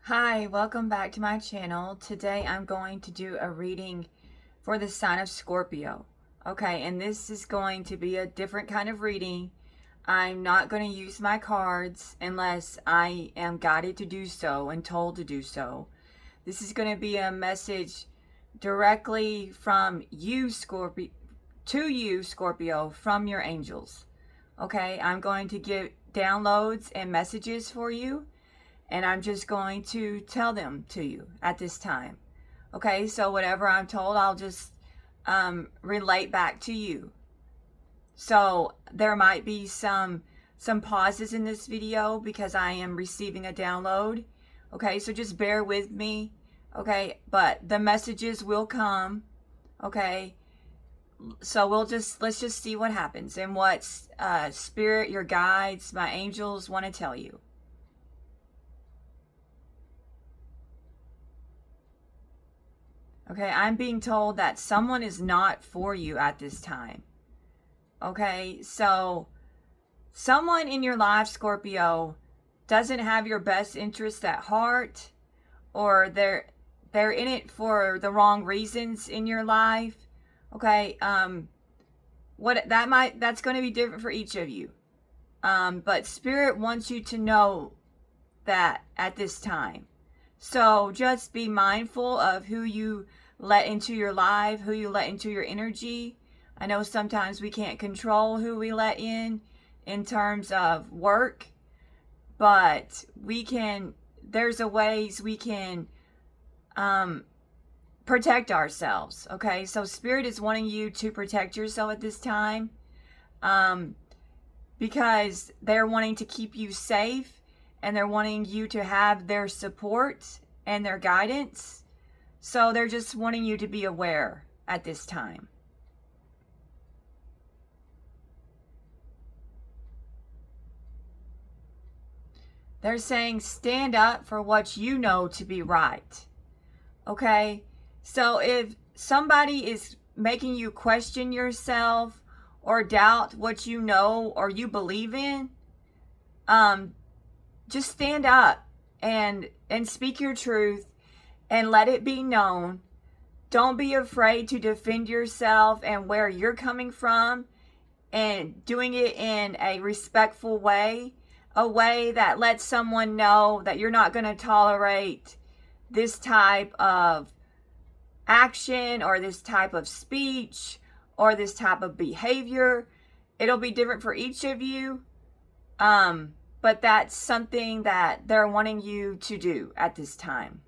Hi, welcome back to my channel. Today I'm going to do a reading for the sign of Scorpio. Okay, and this is going to be a different kind of reading. I'm not going to use my cards unless I am guided to do so and told to do so. This is going to be a message directly from you, Scorpio, to you, Scorpio, from your angels. Okay, I'm going to give downloads and messages for you, and I'm just going to tell them to you at this time. Okay, so whatever I'm told, I'll just relate back to you. So there might be some pauses in this video because I am receiving a download. Okay, so just bear with me. Okay, but the messages will come. Okay, so let's just see what happens and what spirit, your guides, my angels want to tell you. Okay, I'm being told that someone is not for you at this time. Okay, so someone in your life, Scorpio, doesn't have your best interest at heart, or they're in it for the wrong reasons in your life. Okay, that's going to be different for each of you. But Spirit wants you to know that at this time. So just be mindful of who you let into your life, who you let into your energy. I know sometimes we can't control who we let in terms of work, but there's a ways we can protect ourselves. Okay, so Spirit is wanting you to protect yourself at this time, because they're wanting to keep you safe, and they're wanting you to have their support and their guidance. So they're just wanting you to be aware at this time. They're saying stand up for what you know to be right. Okay? So if somebody is making you question yourself or doubt what you know or you believe in, just stand up and speak your truth and let it be known. Don't be afraid to defend yourself and where you're coming from, and doing it in a respectful way, a way that lets someone know that you're not going to tolerate this type of action or this type of speech or this type of behavior. It'll be different for each of you. But that's something that they're wanting you to do at this time.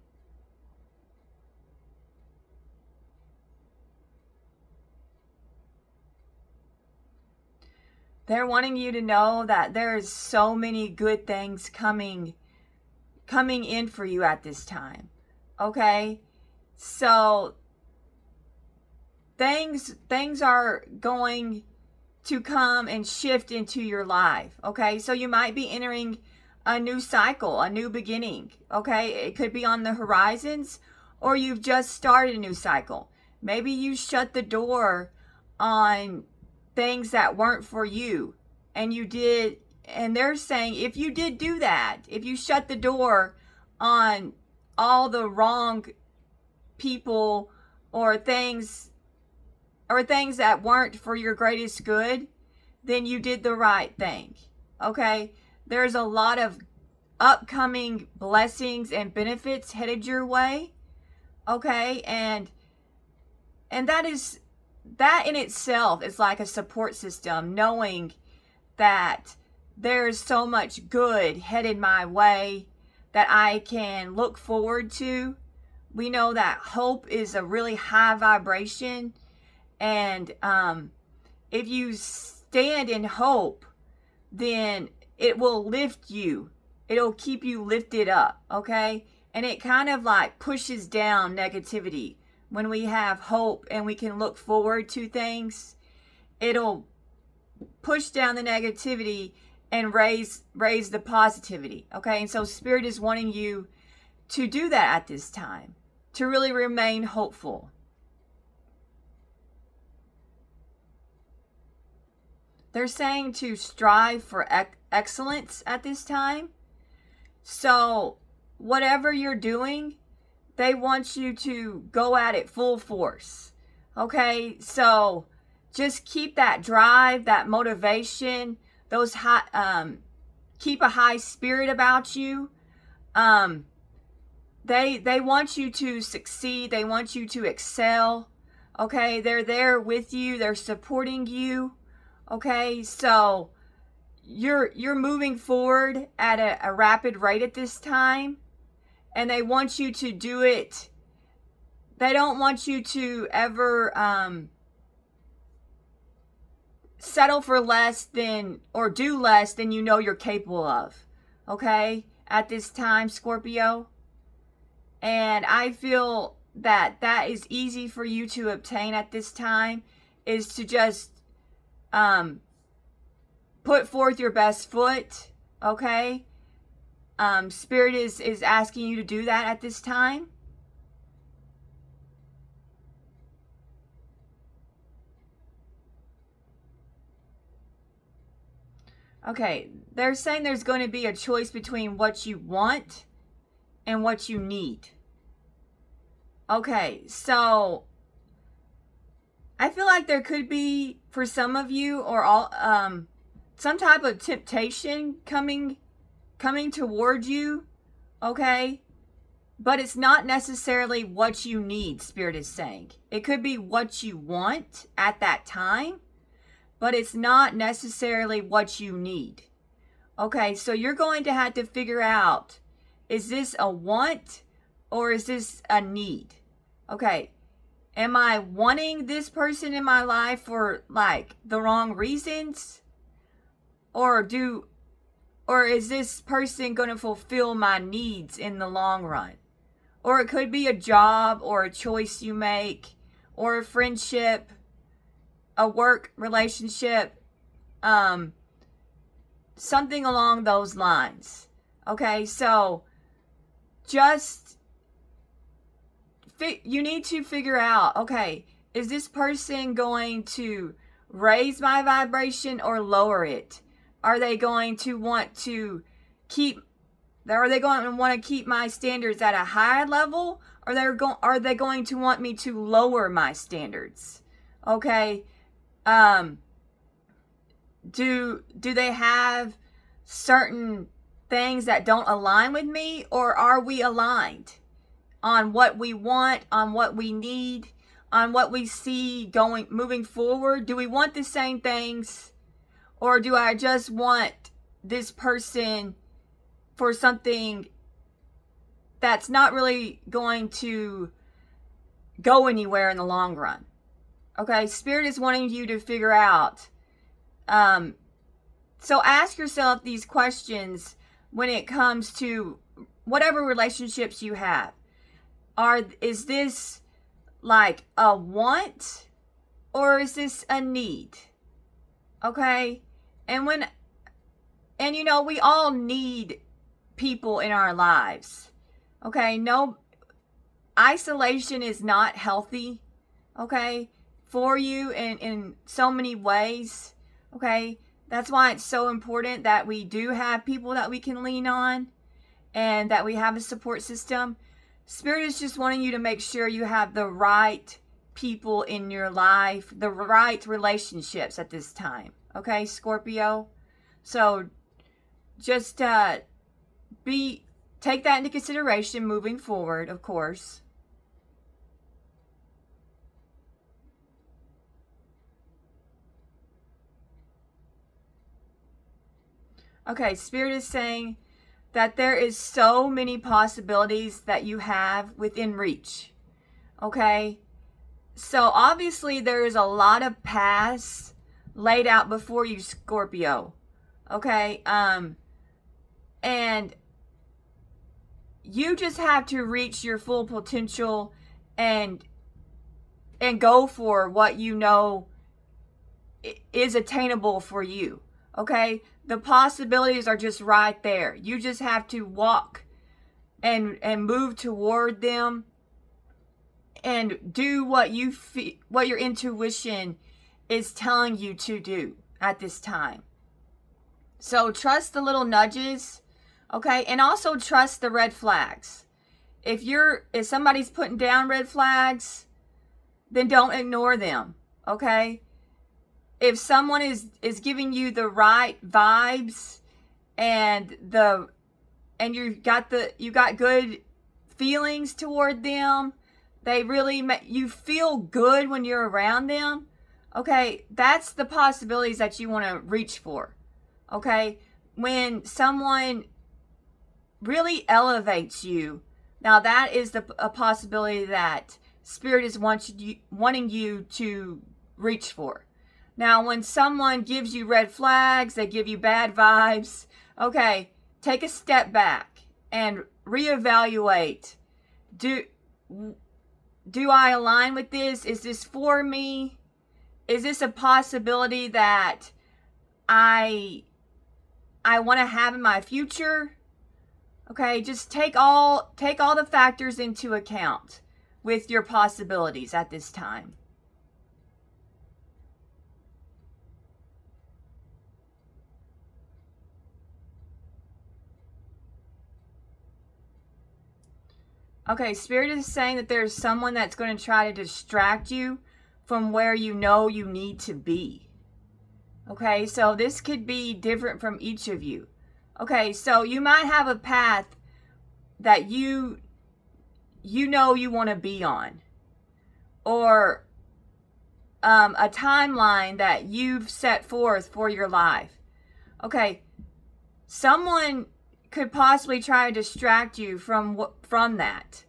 They're wanting you to know that there's so many good things coming in for you at this time. Okay? So things are going to come and shift into your life. Okay? So you might be entering a new cycle, a new beginning. Okay? It could be on the horizons, or you've just started a new cycle. Maybe you shut the door on things that weren't for you, and they're saying if you did do that, if you shut the door on all the wrong people or things that weren't for your greatest good, then you did the right thing. Okay? There's a lot of upcoming blessings and benefits headed your way. Okay? And that in itself is like a support system, knowing that there's so much good headed my way that I can look forward to. We know that hope is a really high vibration, and if you stand in hope, then it will lift you. It'll keep you lifted up, okay? And it kind of like pushes down negativity. When we have hope and we can look forward to things, it'll push down the negativity and raise the positivity. Okay? And so Spirit is wanting you to do that at this time, to really remain hopeful. They're saying to strive for excellence at this time. So whatever you're doing, they want you to go at it full force. Okay, so just keep that drive, that motivation, those high, keep a high spirit about you. They want you to succeed. They want you to excel. Okay, they're there with you. They're supporting you. Okay, so you're moving forward at a rapid rate at this time, and they want you to do it. They don't want you to ever settle for less than, or do less than you know you're capable of. Okay, at this time, Scorpio. And I feel that that is easy for you to obtain at this time, is to just put forth your best foot. Okay, Spirit is asking you to do that at this time. Okay, they're saying there's going to be a choice between what you want and what you need. Okay, so I feel like there could be, for some of you, or all, some type of temptation coming toward you. Okay, but it's not necessarily what you need, Spirit is saying. It could be what you want at that time, but it's not necessarily what you need. Okay, so you're going to have to figure out, is this a want or is this a need? Okay, am I wanting this person in my life for like the wrong reasons? Or is this person going to fulfill my needs in the long run? Or it could be a job, or a choice you make, or a friendship, a work relationship, something along those lines. Okay, so just you need to figure out, okay, is this person going to raise my vibration or lower it? Are they going to want to keep my standards at a high level, or are they going to want me to lower my standards? Okay, do they have certain things that don't align with me, or are we aligned on what we want, on what we need, on what we see moving forward? Do we want the same things, or do I just want this person for something that's not really going to go anywhere in the long run? Okay, Spirit is wanting you to figure out. So ask yourself these questions when it comes to whatever relationships you have. Is this like a want, or is this a need? Okay, and we all need people in our lives. Okay, no, isolation is not healthy. Okay, for you in so many ways. Okay, that's why it's so important that we do have people that we can lean on, and that we have a support system. Spirit is just wanting you to make sure you have the right people in your life, the right relationships at this time. Okay, Scorpio? So just take that into consideration moving forward, of course. Okay, Spirit is saying that there is so many possibilities that you have within reach. Okay? So obviously there is a lot of paths laid out before you, Scorpio. Okay? And you just have to reach your full potential and go for what you know is attainable for you. Okay? The possibilities are just right there. You just have to walk and move toward them, and do what what your intuition is telling you to do at this time. So trust the little nudges, Okay, and also trust the red flags. If somebody's putting down red flags, then don't ignore them. Okay? If someone is giving you the right vibes and you got good feelings toward them, they really you feel good when you're around them. Okay, that's the possibilities that you want to reach for. Okay, when someone really elevates you, now that is a possibility that Spirit is wanting you to reach for. Now, when someone gives you red flags, they give you bad vibes, okay, take a step back and reevaluate. Do I align with this? Is this for me? Is this a possibility that I want to have in my future? Okay, just take all the factors into account with your possibilities at this time. Okay, Spirit is saying that there's someone that's going to try to distract you from where you know you need to be. Okay, so this could be different from each of you. Okay, so you might have a path that you know you want to be on, or a timeline that you've set forth for your life. Okay, someone could possibly try to distract you from that.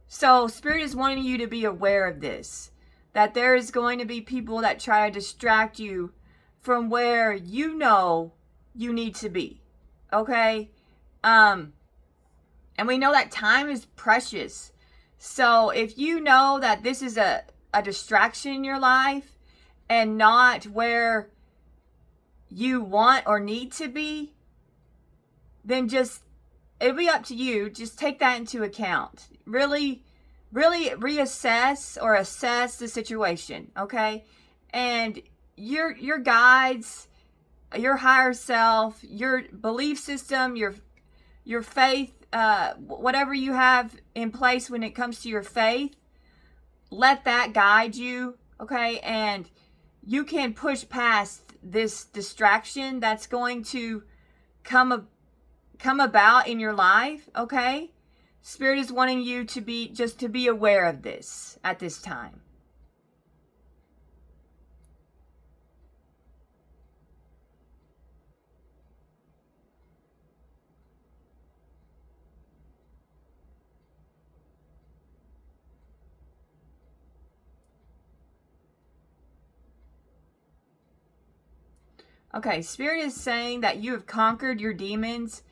So Spirit is wanting you to be aware of this, that there is going to be people that try to distract you from where you know you need to be. Okay? And we know that time is precious. So if you know that this is a distraction in your life and not where you want or need to be, then it'll be up to you. Just take that into account. Really reassess or assess the situation, okay? And your guides, your higher self, your belief system, your faith, whatever you have in place when it comes to your faith, let that guide you, okay? And you can push past this distraction that's going to come about in your life, okay? Spirit is wanting you to be aware of this at this time. Okay, Spirit is saying that you have conquered your demons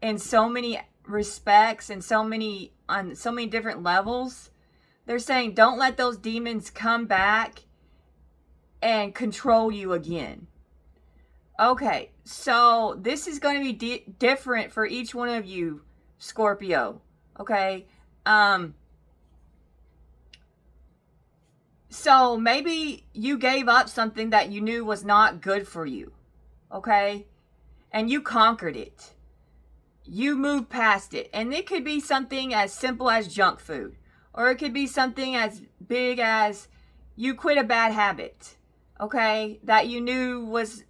in so many respects and on so many different levels. They're saying don't let those demons come back and control you again. Okay, so this is going to be different for each one of you, Scorpio. Okay, so maybe you gave up something that you knew was not good for you. Okay, and you conquered it. You moved past it. And it could be something as simple as junk food, or it could be something as big as you quit a bad habit, okay, that you knew was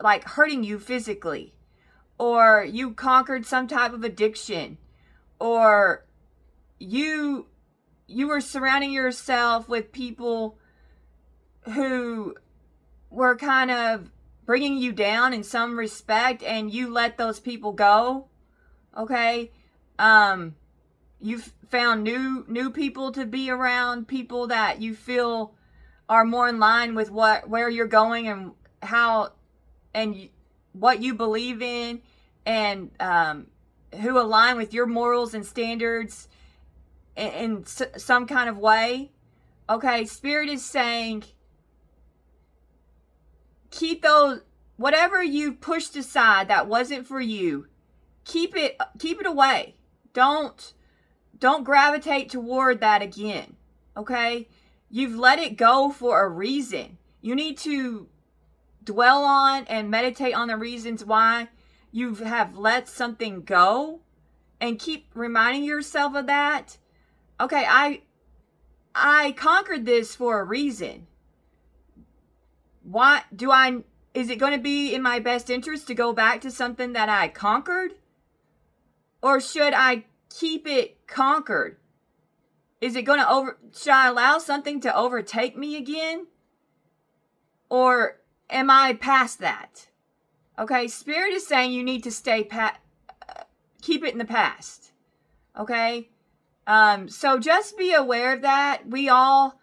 like hurting you physically, or you conquered some type of addiction, or you were surrounding yourself with people who were kind of bringing you down in some respect, and you let those people go. Okay, you've found new people to be around, people that you feel are more in line with where you're going and how and what you believe in, and who align with your morals and standards in some kind of way. Okay, Spirit is saying keep those, whatever you pushed aside that wasn't for you, keep it away. Don't gravitate toward that again. Okay? You've let it go for a reason. You need to dwell on and meditate on the reasons why you have let something go and keep reminding yourself of that. Okay, I conquered this for a reason. Why do I is it going to be in my best interest to go back to something that I conquered? Or should I keep it conquered? Is it going to should I allow something to overtake me again? Or am I past that? Okay, Spirit is saying you need to keep it in the past. Okay? So just be aware of that. We all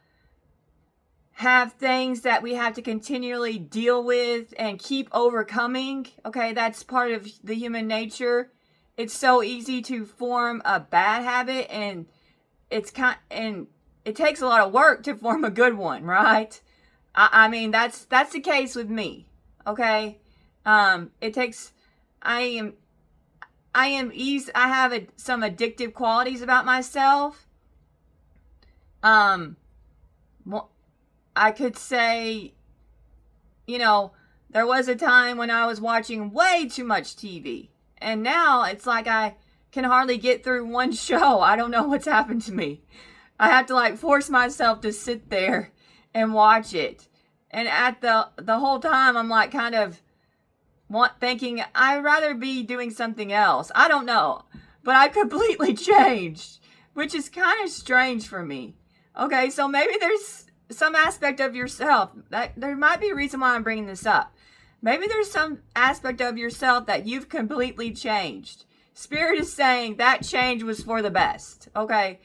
have things that we have to continually deal with and keep overcoming. Okay, that's part of the human nature. It's so easy to form a bad habit, and it takes a lot of work to form a good one, right? I mean, that's the case with me. Okay, it takes. I have some addictive qualities about myself. I could say, there was a time when I was watching way too much TV. And now it's like I can hardly get through one show. I don't know what's happened to me. I have to force myself to sit there and watch it. And at the whole time, I'm kind of thinking I'd rather be doing something else. I don't know. But I completely changed, which is kind of strange for me. Okay, so maybe there's some aspect of yourself that there might be a reason why I'm bringing this up. Maybe there's some aspect of yourself that you've completely changed. Spirit is saying that change was for the best. Okay,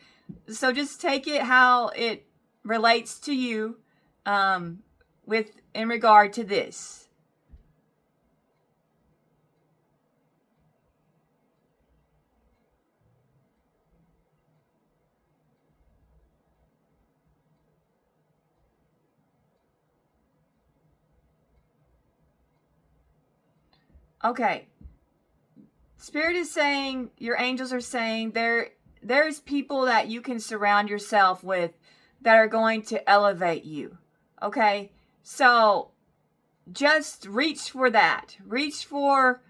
so just take it how it relates to you, in regard to this. Okay. Spirit is saying, your angels are saying there's people that you can surround yourself with that are going to elevate you. Okay? So just reach for that. Reach for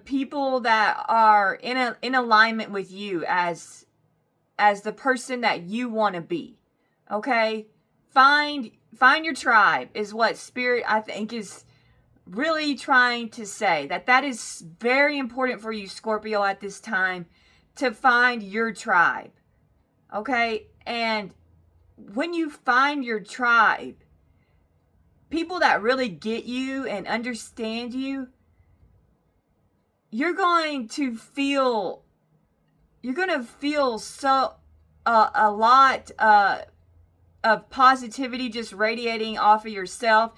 people that are in alignment with you as the person that you want to be. Okay? Find your tribe is what Spirit, I think, is really trying to say. That is very important for you, Scorpio, at this time, to find your tribe. Okay? And when you find your tribe, people that really get you and understand you, you're going to feel so a lot of positivity just radiating off of yourself.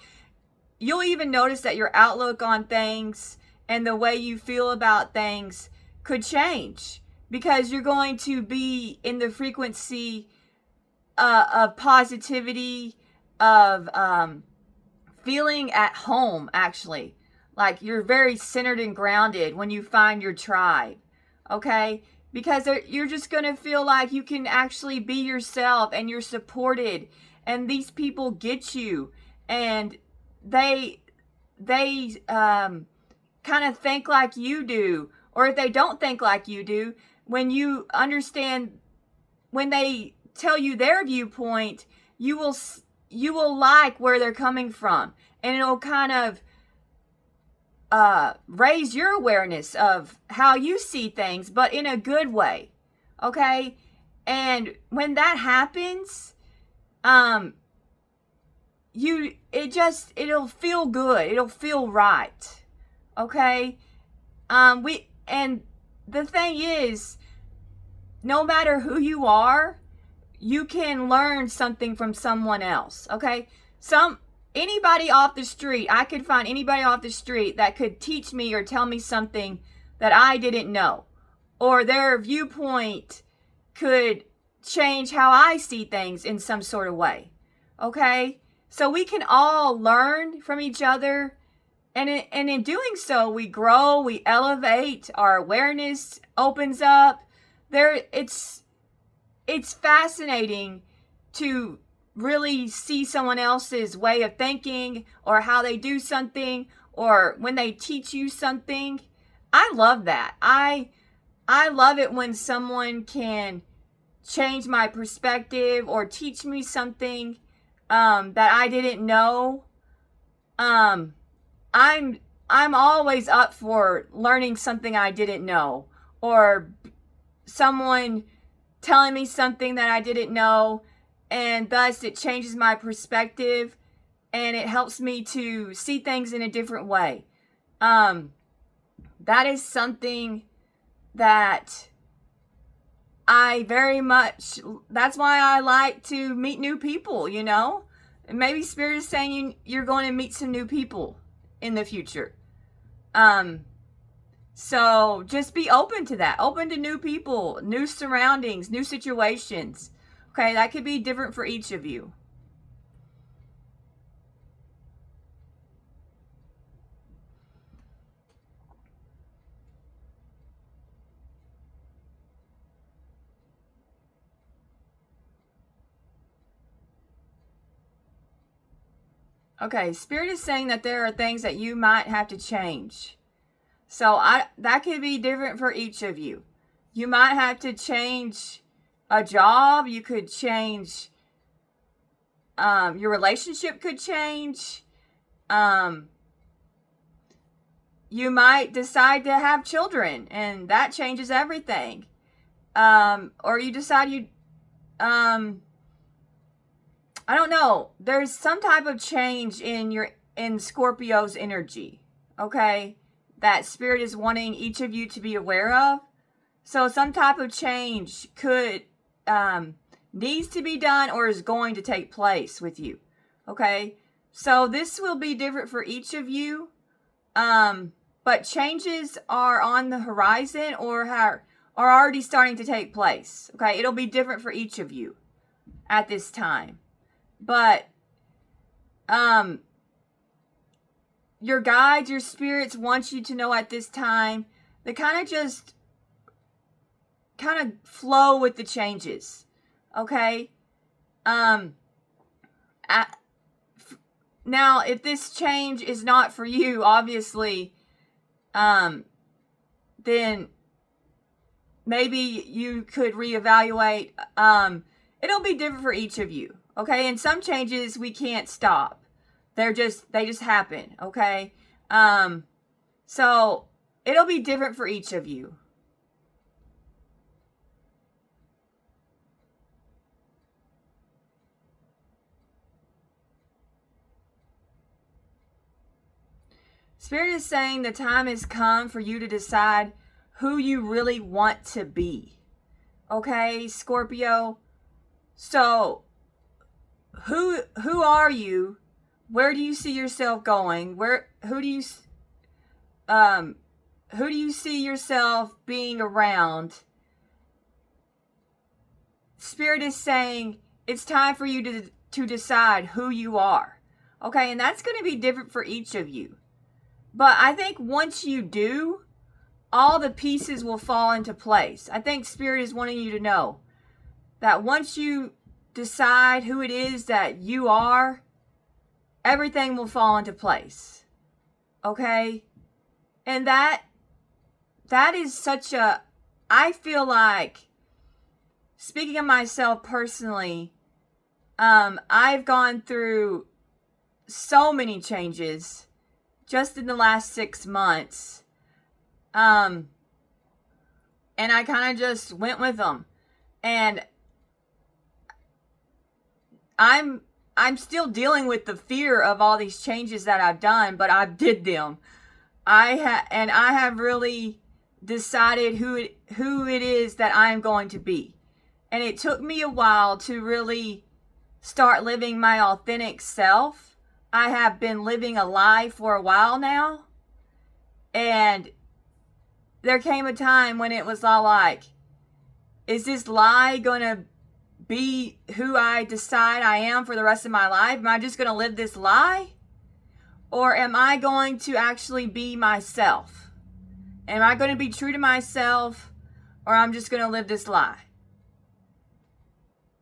You'll even notice that your outlook on things and the way you feel about things could change, because you're going to be in the frequency of positivity, of feeling at home, actually. Like you're very centered and grounded when you find your tribe, okay? Because you're just going to feel like you can actually be yourself and you're supported, and these people get you, and they kind of think like you do. Or if they don't think like you do, when you understand, when they tell you their viewpoint, you will like where they're coming from, and it'll kind of raise your awareness of how you see things, but in a good way. Okay? And when that happens, it'll feel good. It'll feel right. Okay? And the thing is, no matter who you are, you can learn something from someone else. Okay? Anybody off the street, I could find anybody off the street that could teach me or tell me something that I didn't know. Or their viewpoint could change how I see things in some sort of way. Okay? So we can all learn from each other. And in doing so, we grow, we elevate, our awareness opens up. It's fascinating to really see someone else's way of thinking, or how they do something, or when they teach you something. I love that. I love it when someone can change my perspective or teach me something that I didn't know. I'm I'm always up for learning something I didn't know, or someone telling me something that I didn't know, and thus it changes my perspective and it helps me to see things in a different way. That is something that I very much, that's why I like to meet new people, you know? And maybe Spirit is saying you're going to meet some new people in the future. So just be open to that. Open to new people, new surroundings, new situations. Okay, that could be different for each of you. Okay, Spirit is saying that there are things that you might have to change. So that could be different for each of you. You might have to change a job. You could change, your relationship could change. You might decide to have children, and that changes everything. Or you decide I don't know. There's some type of change in Scorpio's energy, okay? That Spirit is wanting each of you to be aware of. So some type of change could needs to be done or is going to take place with you, okay? So this will be different for each of you, but changes are on the horizon or are already starting to take place, okay? It'll be different for each of you at this time. But your guides, your spirits want you to know at this time, they kind of flow with the changes. Okay? Now if this change is not for you, obviously, then maybe you could reevaluate. It'll be different for each of you. Okay, and some changes we can't stop. They just happen, okay? So it'll be different for each of you. Spirit is saying the time has come for you to decide who you really want to be. Okay, Scorpio? So who are you? Where do you see yourself going? Who do you see yourself being around? Spirit is saying it's time for you to decide who you are. Okay, and that's going to be different for each of you. But I think once you do, all the pieces will fall into place. I think Spirit is wanting you to know that once you decide who it is that you are, everything will fall into place. Okay? And that is such a, I feel like, speaking of myself personally, I've gone through so many changes just in the last 6 months. And I kind of just went with them. And I'm still dealing with the fear of all these changes that I've done, but I did them. I have really decided who it is that I am going to be. And it took me a while to really start living my authentic self. I have been living a lie for a while now. And there came a time when it was all like, is this lie going to be who I decide I am for the rest of my life? Am I just going to live this lie? Or am I going to actually be myself? Am I going to be true to myself? Or I'm just going to live this lie?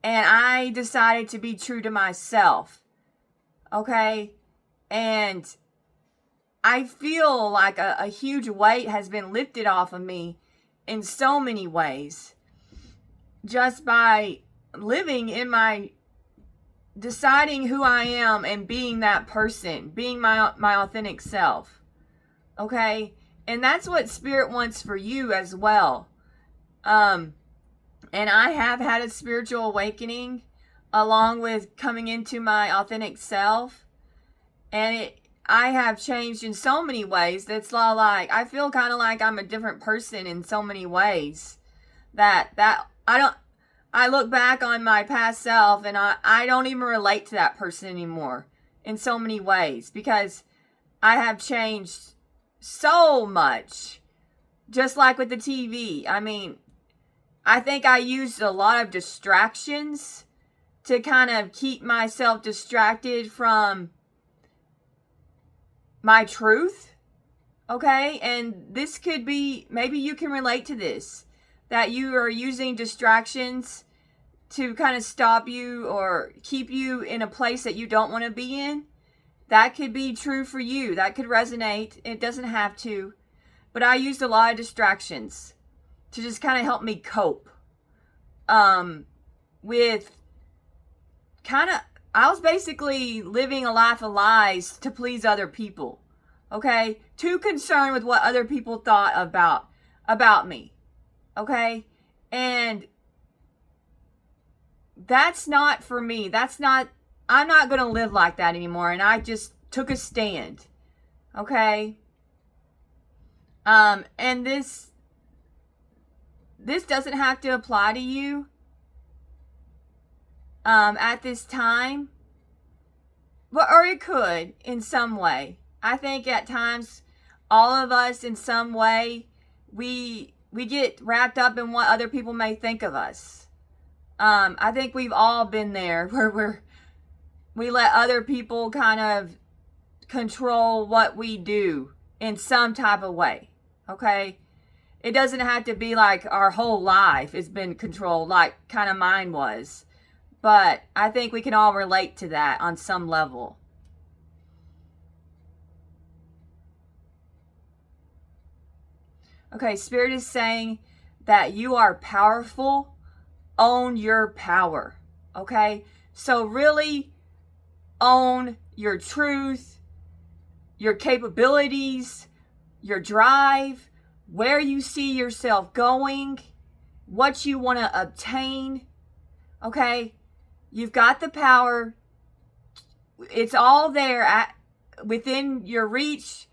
And I decided to be true to myself. Okay? And I feel like a huge weight has been lifted off of me in so many ways just by living in my deciding who I am and being that person, being my authentic self. Okay? And that's what Spirit wants for you as well. And I have had a spiritual awakening along with coming into my authentic self. And I have changed in so many ways that's like I feel kind of like I'm a different person in so many ways that I look back on my past self and I don't even relate to that person anymore in so many ways because I have changed so much. Just like with the TV. I mean, I think I used a lot of distractions to kind of keep myself distracted from my truth. Okay? And this could be, maybe you can relate to this, that you are using distractions to kind of stop you or keep you in a place that you don't want to be in. That could be true for you. That could resonate. It doesn't have to. But I used a lot of distractions to just kind of help me cope with kind of, I was basically living a life of lies to please other people. Okay? Too concerned with what other people thought about me. Okay? And that's not for me. I'm not going to live like that anymore. And I just took a stand. Okay? And this doesn't have to apply to you at this time. But, or it could in some way. I think at times all of us in some way we get wrapped up in what other people may think of us. I think we've all been there where we let other people kind of control what we do in some type of way. Okay? It doesn't have to be like our whole life has been controlled like kind of mine was. But I think we can all relate to that on some level. Okay, Spirit is saying that you are powerful. Own your power. Okay? So really own your truth, your capabilities, your drive, where you see yourself going, what you want to obtain. Okay? You've got the power. It's all there within your reach.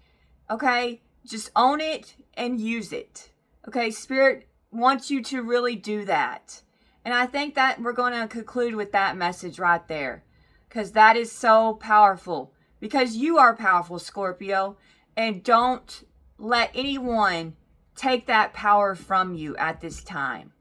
Okay? Just own it and use it. Okay? Spirit wants you to really do that. And I think that we're going to conclude with that message right there. Because that is so powerful. Because you are powerful, Scorpio. And don't let anyone take that power from you at this time.